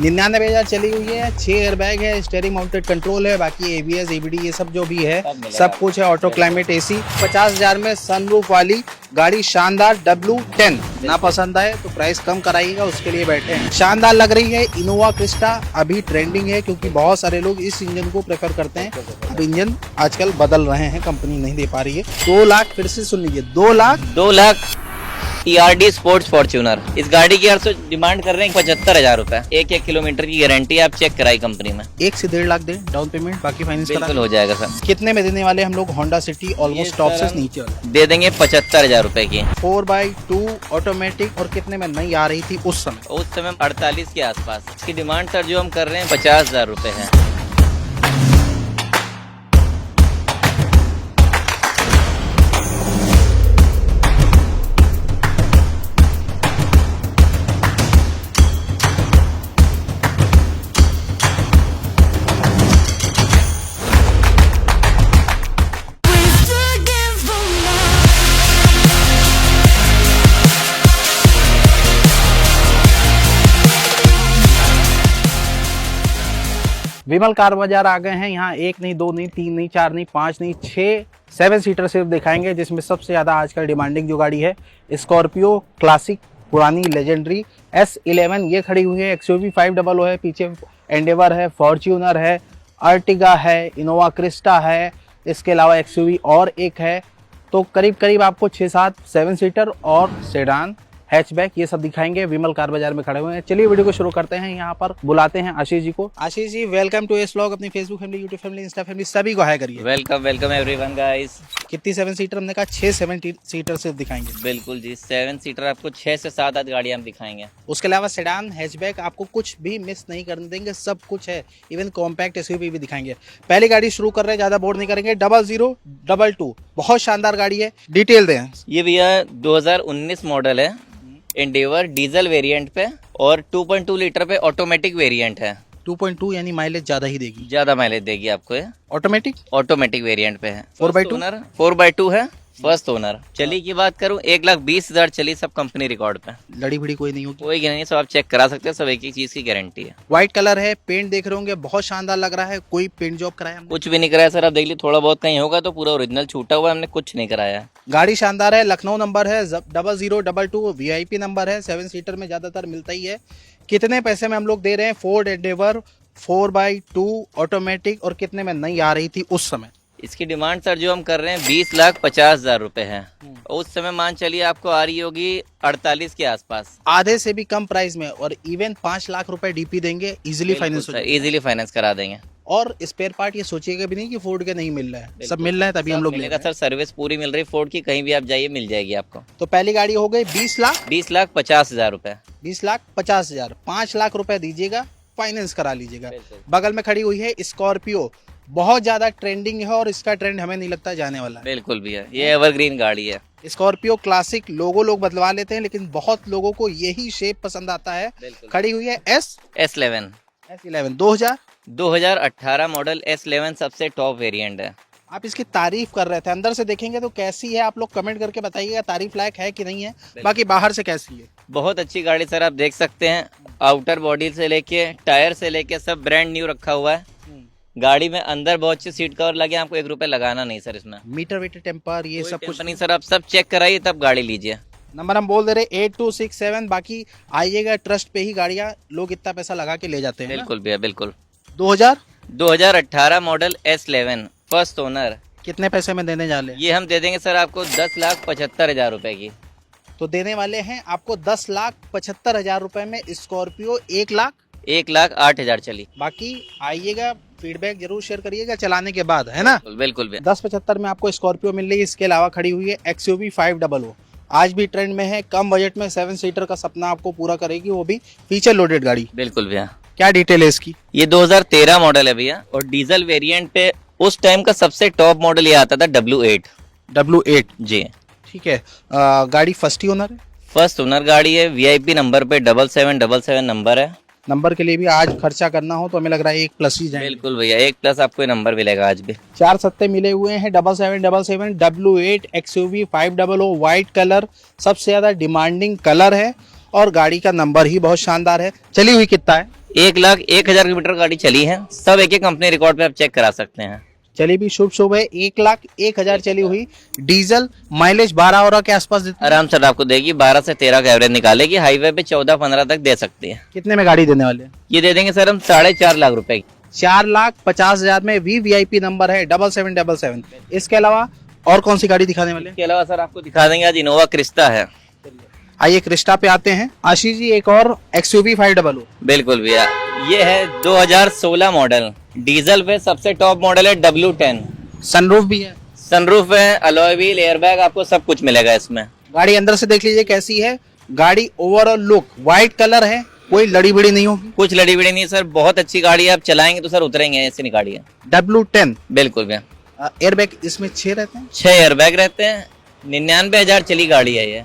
99,000 चली हुई है। 6 एयरबैग है, स्टीयरिंग माउंटेड कंट्रोल है, बाकी ABS ABD ये सब जो भी है सब कुछ है। Auto climate AC। 50,000 में सनरूफ वाली गाड़ी शानदार W10। ना पसंद आए तो प्राइस कम कराइएगा, उसके लिए बैठे हैं। शानदार लग रही है इनोवा क्रिस्टा, अभी ट्रेंडिंग है क्योंकि बहुत सारे लोग इस इंजन को प्रेफर करते हैं। अब इंजन आजकल बदल रहे हैं, कंपनी नहीं दे पा रही है। 2 लाख, फिर से सुन लीजिए, 2 लाख TRD स्पोर्ट्स फॉर्च्यूनर। इस गाड़ी की अर्थ डिमांड कर रहे हैं 75,000 रुपए। 1 किलोमीटर की गारंटी आप चेक कराई कंपनी में। 1 से 1.5 लाख दे डाउन पेमेंट, बाकी फाइनेंस बिल्कुल हो जाएगा सर। कितने में देने वाले हम लोग? होंडा सिटी ऑलमोस्ट टॉप से नीचे वाला दे देंगे 75,000 रुपए की। 4x2 ऑटोमेटिक, और कितने में नहीं आ रही थी उस समय? 48 के आसपास। इसकी डिमांड सर जो हम कर रहे हैं 50,000 रुपए है। विमल कार बाजार आ गए हैं। यहाँ 1 नहीं, 2 नहीं, 3 नहीं, 4 नहीं, 5 नहीं, 6 7 सीटर सिर्फ दिखाएंगे, जिसमें सबसे ज़्यादा आजकल डिमांडिंग जो गाड़ी है स्कॉर्पियो क्लासिक, पुरानी लेजेंडरी S11 ये खड़ी हुई है। XUV 500 है, पीछे एंडेवर है, फॉर्च्यूनर है, अर्टिगा है, इनोवा क्रिस्टा है, इसके अलावा XUV और एक है। तो करीब करीब आपको 6-7 7 सीटर और सेडान, हैचबैक ये सब दिखाएंगे। विमल कार बाजार में खड़े हुए हैं। चलिए वीडियो को शुरू करते हैं। यहाँ पर बुलाते हैं आशीष जी को। Ashish ji, welcome to S vlog. अपनी Facebook family, YouTube family, Insta family सभी को हाय करिए। Welcome everyone guys. कितनी 7 सीटर? हमने कहा 6 7 सीटर सिर्फ दिखाएंगे। बिल्कुल जी, 7 सीटर आपको 6 से 7 आध गाड़ियाँ हम दिखाएंगे। उसके अलावा सेडान, हैचबैक आपको कुछ भी मिस नहीं करने देंगे, सब कुछ है। इवन कॉम्पैक्ट SUV भी दिखाएंगे। पहली गाड़ी शुरू कर रहे हैं, ज्यादा बोर्ड नहीं करेंगे। 0022 बहुत शानदार गाड़ी है, डिटेल दें। ये भैया 2019 मॉडल है, एंडेवर डीजल वेरिएंट पे और 2.2 लीटर पे ऑटोमेटिक वेरिएंट है। 2.2 यानी माइलेज ज्यादा ही देगी, ज्यादा माइलेज देगी आपको ये। ऑटोमेटिक वेरिएंट पे है। 4x2 4x2 है, फर्स्ट ओनर। चली की बात करूं 1,20,000 चली, सब कंपनी रिकॉर्ड पे। लड़ी भिड़ी कोई नहीं होगी, कोई नहीं, सब आप चेक करा सकते हैं, सब एक ही चीज की गारंटी है। व्हाइट कलर है, पेंट देख रहे होंगे बहुत शानदार लग रहा है। कोई पेंट जॉब कराया हमने? कुछ भी नहीं कराया सर, आप देख लीजिए, थोड़ा बहुत कहीं होगा तो पूरा ओरिजिनल छूटा हुआ है, हमने कुछ नहीं कराया। गाड़ी शानदार है, लखनऊ नंबर है, 0022 VIP नंबर है। 7 सीटर में ज्यादातर मिलता ही है। कितने पैसे में हम लोग दे रहे हैं? फोर्ड एंडेवर 4x2 ऑटोमेटिक, और कितने में नहीं आ रही थी उस समय? इसकी डिमांड सर जो हम कर रहे हैं 20,50,000 रुपए है। उस समय मान चलिए आपको आ रही होगी 48 के आसपास, आधे से भी कम प्राइस में। और इवन 5 लाख रुपए DP देंगे, इजीली फाइनेंस करा देंगे। और स्पेयर पार्ट ये सोचिएगा भी नहीं कि फोर्ड के नहीं मिल रहा है, सब मिल रहा है, तभी हम लोग ले रहे हैं। सर सर्विस पूरी मिल रही फोर्ड की, कहीं भी आप जाइए मिल जाएगी आपको। तो पहली गाड़ी हो गई 20,50,000 रुपए। 20,50,000, 5 लाख रुपए दीजिएगा, फाइनेंस करा लीजिएगा। बगल में खड़ी हुई है स्कॉर्पियो, बहुत ज्यादा ट्रेंडिंग है और इसका ट्रेंड हमें नहीं लगता जाने वाला है। बिल्कुल भी है, ये एवरग्रीन गाड़ी है। स्कॉर्पियो क्लासिक लोगो लोग बदलवा लेते हैं, लेकिन बहुत लोगों को यही शेप पसंद आता है। खड़ी हुई है S11 2018 मॉडल। S11 सबसे टॉप वेरिएंट है। आप इसकी तारीफ कर रहे थे, अंदर से देखेंगे तो कैसी है आप लोग कमेंट करके बताइएगा, तारीफ लायक है कि नहीं है। बाकी बाहर से कैसी है? बहुत अच्छी गाड़ी सर, आप देख सकते हैं, आउटर बॉडी से लेके टायर से लेके सब ब्रांड न्यू रखा हुआ है। गाड़ी में अंदर बहुत अच्छी सीट कवर लगे, आपको 1 रुपए लगाना नहीं सर इसमें। मीटर वीटर टेम्पर ये सब कुछ नहीं सर, आप सब चेक कराइए तब गाड़ी लीजिए। नंबर हम बोल दे रहे 8267। आइएगा, ट्रस्ट पे ही गाड़ियाँ लोग इतना पैसा लगा के ले जाते हैं। बिल्कुल भैया बिल्कुल। 2018 मॉडल S11 फर्स्ट ओनर। कितने पैसे में देने जा रहे हैं? ये हम दे देंगे सर आपको 10,75,000 रुपए की। तो देने वाले हैं आपको 10,75,000 रुपए में स्कॉर्पियो। 1,08,000 चली। बाकी आइएगा, फीडबैक जरूर शेयर करिएगा चलाने के बाद, है ना? बिल्कुल 10,75 में आपको स्कॉर्पियो मिल रही है। इसके अलावा खड़ी हुई है XUV 500, आज भी ट्रेंड में है। कम बजट में 7 सीटर का सपना आपको पूरा करेगी, वो भी फीचर लोडेड गाड़ी। बिल्कुल भैया। क्या डिटेल है इसकी? ये 2013 मॉडल है भैया, और डीजल वेरिएंट पे उस टाइम का सबसे टॉप मॉडल ये आता था W8 जी। ठीक है। गाड़ी फर्स्ट ही ओनर है? फर्स्ट ओनर गाड़ी है, VIP नंबर पे 7777 नंबर है। नंबर के लिए भी आज खर्चा करना हो तो हमें लग रहा है 1+ ही जाएंगे। बिल्कुल भैया, 1+ आपको नंबर मिलेगा आज भी। 4 सत्ते मिले हुए हैं। 7777 W8 XUV 500 व्हाइट कलर, सबसे ज्यादा डिमांडिंग कलर है और गाड़ी का नंबर ही बहुत शानदार है। चली हुई कितना है? 1,01,000 किलोमीटर गाड़ी चली है, सब एक एक कंपनी रिकॉर्ड पे आप चेक करा सकते हैं। चलिए भी शुभ शुभ है। 1,01,000 चली हुई, डीजल, माइलेज 12 के आसपास देती है। आराम से आपको देगी, 12 से 13 का एवरेज निकालेगी, हाईवे पे 14-15 तक दे सकती है। कितने में गाड़ी देने वाले हैं? ये दे देंगे सर हम 4.5 लाख रुपए की। 4,50,000 में VVIP नंबर है 7777। इसके अलावा और कौन सी गाड़ी दिखाने वाले हैं? इसके अलावा सर आपको दिखा देंगे आज इनोवा क्रिस्टा है। आइए क्रिस्टा पे आते हैं। आशीष जी, एक और XUV 500। बिल्कुल भैया, ये है 2016 मॉडल, डीजल पे सबसे टॉप मॉडल है W10। सनरूफ भी है, सनरूफ है, अलॉय व्हील, एयरबैग, आपको सब कुछ मिलेगा इसमें। गाड़ी अंदर से देख लीजिए कैसी है। गाड़ी ओवरऑल लुक व्हाइट कलर है, कोई लड़ी बड़ी नहीं होगी। कुछ लड़ी बड़ी नहीं सर, बहुत अच्छी गाड़ी है, आप चलाएंगे तो सर उतरेंगे ऐसी नहीं गाड़ी है। W10। बिल्कुल भैया, एयरबैग इसमें 6 रहते हैं। 6 एयरबैग रहते हैं, 99,000 चली गाड़ी है ये।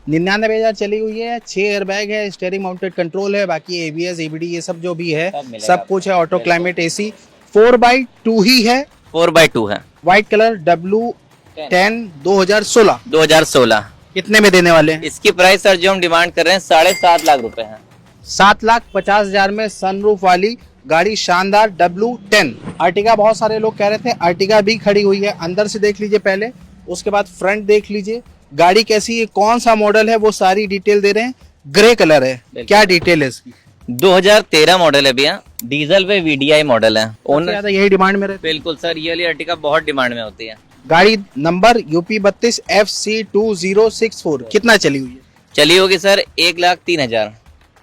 99,000 चली हुई है, 6 एयरबैग है, स्टीयरिंग माउंटेड कंट्रोल है, बाकी ABS ABD ये सब जो भी है सब मिलेगा सब कुछ है। ऑटो क्लाइमेट AC 4x2 ही है, 4x2 है, व्हाइट कलर, W10 2016। 2016। कितने में देने वाले हैं? इसकी प्राइस सर जो हम डिमांड कर रहे हैं 7.5 लाख रुपए है। 7,50,000 में सनरूफ वाली गाड़ी, शानदार W10। आर्टिगा, बहुत सारे लोग कह रहे थे आर्टिगा भी खड़ी हुई है। अंदर से देख लीजिए पहले, उसके बाद फ्रंट देख लीजिए। गाड़ी कैसी है, कौन सा मॉडल है, वो सारी डिटेल दे रहे हैं। ग्रे कलर है, क्या डिटेल है इसकी? 2013 मॉडल है भैया, डीजल पे VDI मॉडल है। सबसे ज्यादा यही डिमांड में रहती बिल्कुल सर, ये वाली अर्टिगा बहुत डिमांड में होती है। है। गाड़ी नंबर UP 32 FC2064। कितना चली हुई है? चली होगी सर 1,03,000।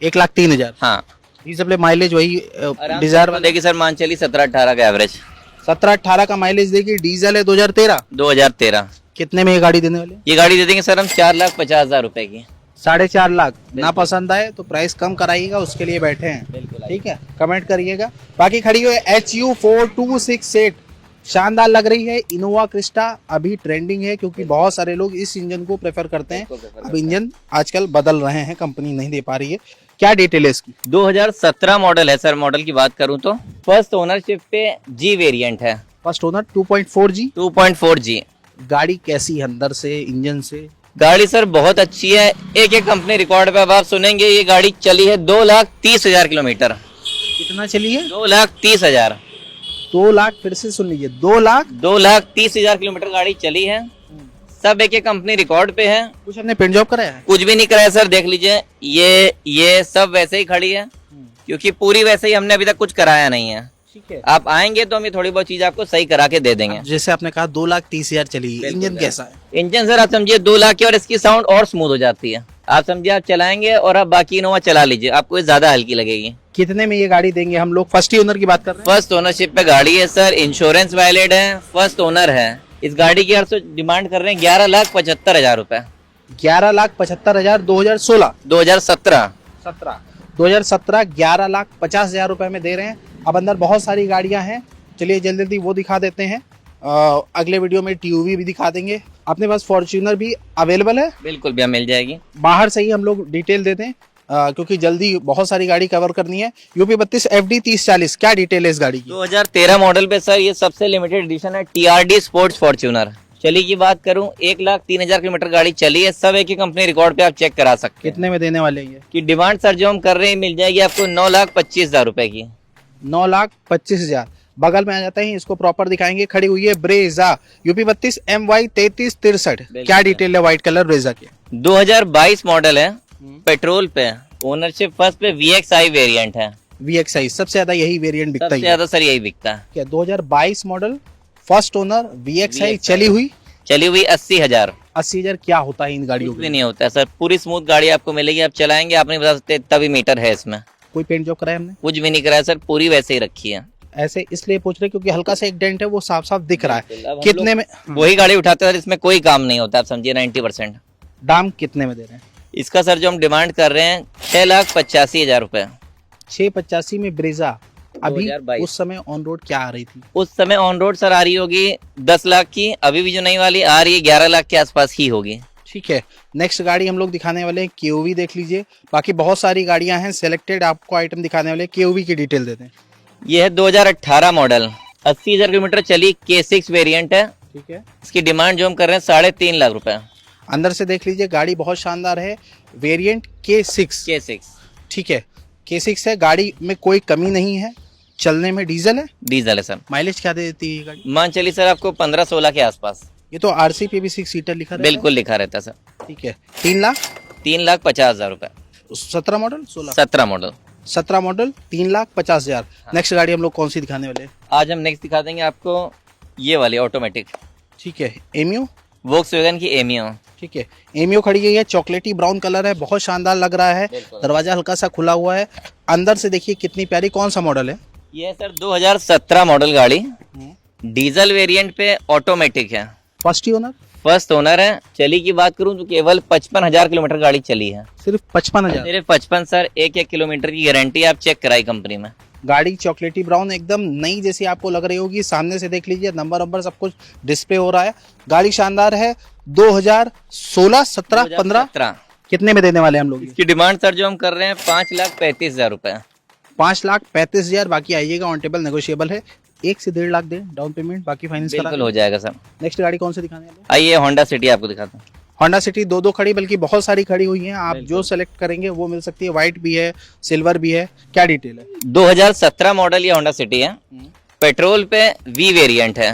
1,03,000। हाँ, डीजल माइलेज वही आराम से डिजायर आपको देगी सर, मान चली 17-18 का एवरेज। 17-18 का माइलेज देगी। डीजल है 2013। 2013। कितने में ये गाड़ी देने वाले? ये गाड़ी दे देंगे सर हम 4,50,000 रुपए की। 4.5 लाख। ना पसंद आए तो प्राइस कम कराइएगा, उसके लिए बैठे हैं। बिल्कुल, ठीक है, कमेंट करिएगा। बाकी खड़ी हुई HU 4268, शानदार लग रही है। इनोवा क्रिस्टा अभी ट्रेंडिंग है, क्योंकि बहुत सारे लोग इस इंजन को प्रेफर करते हैं। अब इंजन आजकल बदल रहे हैं, कंपनी नहीं दे पा रही है। क्या डिटेल है इसकी? 2017 मॉडल है सर। मॉडल की बात करूं तो फर्स्ट ओनरशिप पे G वेरिएंट है। First owner 2.4G। 2.4G। गाड़ी कैसी है अंदर से, इंजन से? गाड़ी सर बहुत अच्छी है, एक एक कंपनी रिकॉर्ड पे अब आप सुनेंगे। ये गाड़ी चली है 2,30,000 किलोमीटर। कितना चली है? 2,30,000। 2 लाख, फिर से सुन लीजिए, 2,30,000 किलोमीटर गाड़ी चली है, सब एक एक कंपनी रिकॉर्ड पे है। कुछ हमने पेंट जॉब कराया है? कुछ भी नहीं कराया सर, देख लीजिए ये सब वैसे ही खड़ी है, क्योंकि पूरी वैसे ही हमने अभी तक कुछ कराया नहीं है। ठीक है, आप आएंगे तो हम ये थोड़ी बहुत चीज आपको सही करा के दे देंगे। जैसे आपने कहा 2,30,000 चली है, इंजन कैसा है? इंजन सर आप समझिए 2 लाख की, और इसकी साउंड और स्मूथ हो जाती है। आप समझिए आप चलाएंगे और आप बाकी इनोवा चला लीजिए, आपको ये ज्यादा हल्की लगेगी। कितने में ये गाड़ी देंगे हम लोग? फर्स्ट ओनर की बात कर रहे हैं। फर्स्ट ओनरशिप पे गाड़ी है सर, इंश्योरेंस वैलिड है, फर्स्ट ओनर है। इस गाड़ी की अर्थ डिमांड कर रहे हैं 11,75,000 रुपए। 11,75,000। 2016 2017। 2017 11,50,000 रुपए में दे रहे हैं। अब अंदर बहुत सारी गाड़ियां हैं, चलिए जल्दी जल्दी वो दिखा देते हैं। अगले वीडियो में TUV भी दिखा देंगे। अपने पास फॉर्च्यूनर भी अवेलेबल है। बिल्कुल भैया, मिल जाएगी। बाहर से ही हम लोग डिटेल देते हैं, क्योंकि जल्दी बहुत सारी गाड़ी कवर करनी है। UP 32 FD 3040, क्या डिटेल है इस गाड़ी की? 2013 मॉडल पे सर ये सबसे लिमिटेड एडिशन है, TRD स्पोर्ट्स फॉर्च्यूनर। चली की बात करूं 1,03,000 किलोमीटर गाड़ी चली है, सब एक ही कंपनी रिकॉर्ड पे आप चेक करा सकते हैं। कितने में देने वाले हैं ये? की डिमांड सर जो हम कर रहे हैं मिल जाएगी आपको 9,25,000 रुपए की। 9,25,000। बगल में आ जाते हैं, इसको प्रॉपर दिखाएंगे। खड़ी हुई है ब्रेजा UP 32 MY 3363। क्या डिटेल है व्हाइट कलर ब्रेजा की? 2022 मॉडल है, पेट्रोल पे, ओनरशिप फर्स्ट पे VXI वेरिएंट है। VXI सबसे ज्यादा यही वेरिएंट बिकता सबसे है। ज्यादा सर यही बिकता है। क्या 2022 मॉडल, फर्स्ट ओनर, VXI चली हुई? चली हुई 80,000। 80,000। क्या होता है इन गाड़ियों कुछ भी में? नहीं होता है सर, पूरी स्मूथ गाड़ी आपको मिलेगी, आप चलाएंगे आप नहीं बता सकते तभी मीटर है इसमें। कोई पेंट जॉब कराया हमने? कुछ भी नहीं कराया सर, पूरी वैसे ही रखी है। ऐसे इसलिए पूछ रहे क्योंकि हल्का सा एक डेंट है, वो साफ साफ दिख रहा अब है। हम कितने में? वही गाड़ी उठाते हैं, इसमें कोई काम नहीं होता, आप समझिए 90%। दाम कितने में दे रहे हैं? इसका सर जो हम डिमांड कर रहे हैं 6,85,000 रुपए। 685 में ब्रेजा। अभी 2022। उस समय ऑन रोड क्या आ रही थी? उस समय ऑन रोड सर आ रही होगी 10 लाख की, अभी भी जो नई वाली आ रही है 11 लाख के आसपास ही होगी। ठीक है, नेक्स्ट गाड़ी हम लोग दिखाने वाले हैं KOV, देख लीजिए। बाकी बहुत सारी गाड़ियां हैं, सिलेक्टेड आपको आइटम दिखाने वाले। KOV की डिटेल देते हैं। ये है 2018 मॉडल, 80,000 किलोमीटर चली, K6 वेरिएंट है। ठीक है, इसकी डिमांड जो हम कर रहे हैं 3.5 लाख रुपए। अंदर से देख लीजिए, गाड़ी बहुत शानदार है। Variant K6। K6। ठीक है, K6 है, गाड़ी में कोई कमी नहीं है, चलने में डीजल है। डीजल है सर। माइलेज क्या दे देती है ये गाड़ी? मान चलिए सर आपको 15-16 के आसपास। ये तो आरसी पे भी 6 सीटर लिखा रहता है। बिल्कुल लिखा रहता है सर। ठीक है। 3 लाख 3,50,000 रुपए। 17 मॉडल 16 17 मॉडल। 17 मॉडल 3,50,000। नेक्स्ट गाड़ी हम लोग कौन सी दिखाने वाले हैं? आज हम नेक्स्ट दिखा देंगे आपको ये वाली ऑटोमेटिक ठीक है। एमियो। वोक्सवैगन की एमियो। ठीक है। एमियो खड़ी है, ये चॉकलेटी ब्राउन कलर है, बहुत शानदार लग रहा है। बिल्कुल। दरवाजा हल्का सा खुला हुआ है, अंदर से देखिए कितनी प्यारी। कौन सा मॉडल है? ये सर 2017 मॉडल गाड़ी, डीजल वेरिएंट पे ऑटोमेटिक है। First owner. फर्स्ट ओनर है। चली की बात करूं तो केवल 55,000 किलोमीटर गाड़ी चली है। सिर्फ 55,000। सिर्फ 55 सर। एक किलोमीटर की गारंटी आप चेक कराई कंपनी में। गाड़ी चॉकलेटी ब्राउन एकदम नई जैसी आपको लग रही होगी। सामने से देख लीजिए, नंबर सब कुछ डिस्प्ले हो रहा है। गाड़ी शानदार है। 2016, 17, 15 2017। कितने में देने वाले हैं हम लोग? इसकी डिमांड सर जो हम कर रहे हैं 5,35,000 रुपए। 5,35,000। बाकी आइएगा, ऑन टेबल नेगोशिएबल है। 1 से 1.5 लाख दें डाउन पेमेंट, बाकी फाइनेंस करा। बिल्कुल हो जाएगा सर। नेक्स्ट गाड़ी कौन सी दिखाने वाले हैं? आइए होंडा सिटी आपको दिखाता हूँ। होंडा सिटी दो खड़ी, बल्कि बहुत सारी खड़ी हुई हैं। आप जो सेलेक्ट करेंगे वो मिल सकती है। व्हाइट भी है, सिल्वर भी है। क्या डिटेल है? 2017 मॉडल ये होंडा सिटी है। पेट्रोल पे वी वेरिएंट है।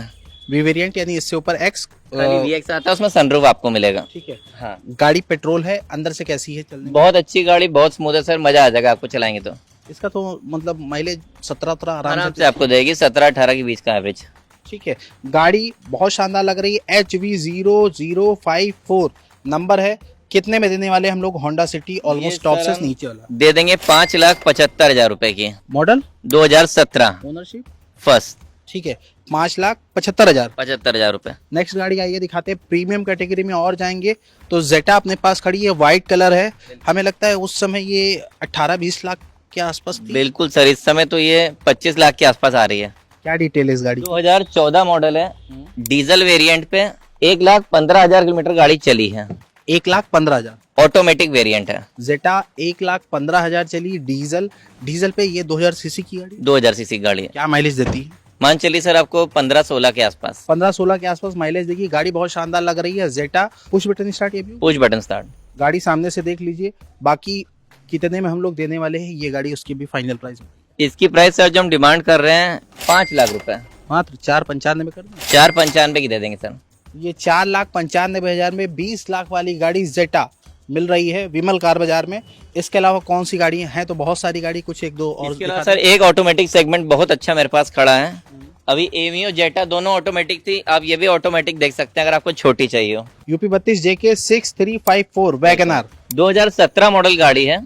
वी वेरिएंट यानी इससे ऊपर एक्स VX आता है, उसमें सनरूफ आपको मिलेगा। ठीक है। हाँ। गाड़ी पेट्रोल है, अंदर से कैसी है चलने में? बहुत अच्छी गाड़ी, बहुत स्मूथ है सर। मजा आ जाएगा आपको चलाएंगे तो। इसका तो मतलब माइलेज 17 आराम आराम से आपको देगी 17-18 के बीच का एवरेज। ठीक है। गाड़ी बहुत शानदार लग रही है। HV0054 नंबर है। कितने में देने वाले हम लोग होंडा सिटी? ऑलमोस्ट टॉप से नीचे वाला दे देंगे 5,75,000 रुपए की। Model 2017 ownership first. ठीक है। 5,75,000। 75,000 रुपए। नेक्स्ट गाड़ी आइए दिखाते हैं। प्रीमियम कैटेगरी में और जाएंगे तो जेटा अपने पास खड़ी है, व्हाइट कलर है। हमें लगता है उस समय ये 18-20 लाख के आसपास थी। बिल्कुल सर, इस समय तो ये 25 लाख के आसपास आ रही है। क्या डिटेल है इस गाड़ी? 2014 मॉडल है, डीजल वेरिएंट पे 1,15,000 किलोमीटर गाड़ी चली है। 1,15,000। ऑटोमेटिक वेरिएंट है। जेटा 1,15,000 चली, डीजल पे। ये 2000 सीसी की गाड़ी, 2000 सीसी गाड़ी है। क्या माइलेज देती है? मान चलिए सर आपको 15-16 के आसपास। 15-16 के आसपास माइलेज देगी। गाड़ी बहुत शानदार लग रही है। जेटा पुश बटन स्टार्ट, ये भी पुश बटन स्टार्ट। गाड़ी सामने से देख लीजिए। बाकी कितने में हम लोग देने वाले हैं ये गाड़ी, उसकी भी फाइनल प्राइस? इसकी प्राइस सर जो हम डिमांड कर रहे हैं 5 लाख रुपए। मात्र 4,95 में कर दें। 4,95 की दे देंगे सर। ये 4,95,000 में 20 लाख वाली गाड़ी जेटा मिल रही है विमल कार बाजार में। इसके अलावा कौन सी गाड़ियां हैं? तो बहुत सारी गाड़ी, कुछ एक दो और इसके अलावा दिखा सर एक ऑटोमेटिक सेगमेंट बहुत अच्छा मेरे पास खड़ा है। अभी एमियो जेटा दोनों ऑटोमेटिक थी, आप ये भी ऑटोमेटिक देख सकते हैं अगर आपको छोटी चाहिए हो। यूपी 32 JK 6354 वैगनआर 2017 मॉडल गाड़ी है।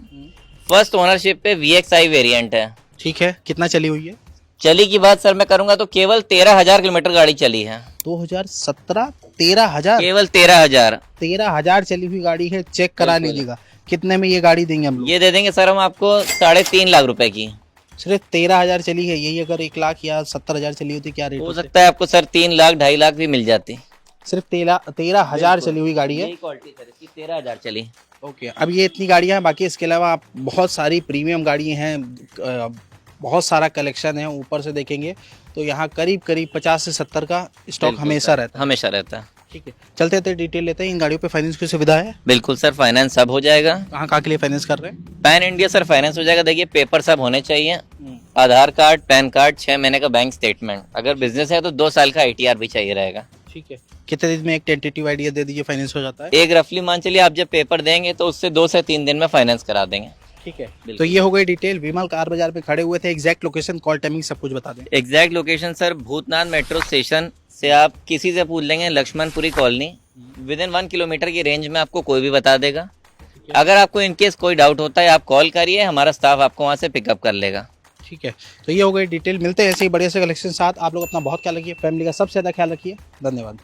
फर्स्ट ओनरशिप पे VXI वेरिएंट है। ठीक है। कितना चली हुई है? चली की बात सर मैं करूंगा तो केवल 13,000 किलोमीटर गाड़ी चली है। 2017 13,000। केवल 13,000। 13,000 चली हुई गाड़ी है। चेक करा लीजिएगा। कितने में ये गाड़ी देंगे हम लोग? ये दे देंगे सर हम आपको 3.5 लाख रुपए की। सिर्फ 13,000 चली है। यही अगर 1 लाख या 70,000 चली होती क्या रेट हो सकता है आपको सर 3 लाख 2.5 लाख भी मिल जाती। सिर्फ 13,000 चली हुई गाड़ी है। यही क्वालिटी सर इसकी 13,000 चली। ओके। अब ये इतनी गाड़ियां हैं। बाकी इसके अलावा आप बहुत सारी प्रीमियम गाड़ियां हैं, बहुत सारा कलेक्शन है। ऊपर से देखेंगे तो यहाँ करीब 50 से 70 का स्टॉक हमेशा रहता है। हमेशा रहता है। ठीक है। चलते हैं डिटेल लेते हैं। इन गाड़ियों पे फाइनेंस की सुविधा है? बिल्कुल सर, फाइनेंस सब हो जाएगा। कहाँ के लिए फाइनेंस कर रहे हैं? पैन इंडिया सर फाइनेंस हो जाएगा। देखिए पेपर सब होने चाहिए, आधार कार्ड, पैन कार्ड, 6 महीने का बैंक स्टेटमेंट। अगर बिजनेस है तो 2 साल का ITR भी चाहिए रहेगा। ठीक है। कितने दिन में एक टेंटेटिव आइडिया दे दीजिए, फाइनेंस हो जाता है? एक रफली मान चलिए आप जब पेपर देंगे तो उससे 2 से 3 दिन में फाइनेंस करा देंगे। ठीक है। तो ये हो गई डिटेल। विमल कार बाजार पे खड़े हुए थे। एग्जैक्ट लोकेशन, कॉल टाइमिंग सब कुछ बता दें। Exact location sir Bhootnath metro station से आप किसी से पूछ लेंगे, लक्ष्मणपुरी कॉलोनी, विदिन 1 किलोमीटर की रेंज में आपको कोई भी बता देगा। अगर आपको इनकेस कोई डाउट होता है आप कॉल करिए, हमारा स्टाफ आपको वहाँ से पिकअप कर लेगा। ठीक है। तो ये हो गई डिटेल। मिलते हैं ऐसे ही बड़े से कलेक्शन साथ। आप लोग अपना बहुत ख्याल रखिए, फैमिली का सबसे ज़्यादा ख्याल रखिए। धन्यवाद।